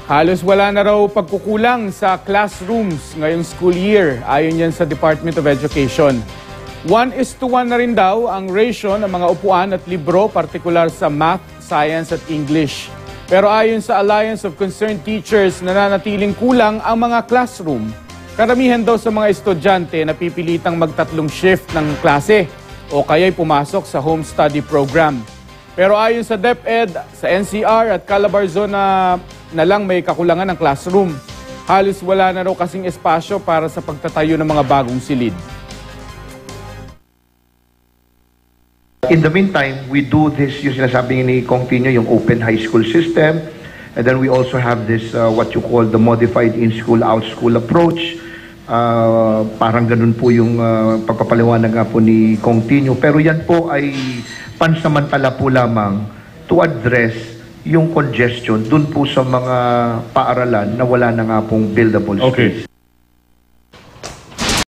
Halos wala na raw pagkukulang sa classrooms ngayong school year, ayon yan sa Department of Education. 1:1 na rin daw ang ratio ng mga upuan at libro, partikular sa math, science at English. Pero ayon sa Alliance of Concerned Teachers, nananatiling kulang ang mga classroom. Karamihan daw sa mga estudyante na pipilitang magtatlong shift ng klase o kaya'y pumasok sa home study program. Pero ayon sa DepEd, sa NCR at Calabarzon na lang may kakulangan ng classroom. Halos wala na raw kasing espasyo para sa pagtatayo ng mga bagong silid. In the meantime, we do this, yung sinasabi ni Kong Tino, yung open high school system. And then we also have this, what you call the modified in-school, out-school approach. Parang ganun po yung pagpapaliwanag nga po ni Kong Tino. Pero yan po ay pansamantala po lamang to address yung congestion dun po sa mga paaralan na wala na nga pong buildable space.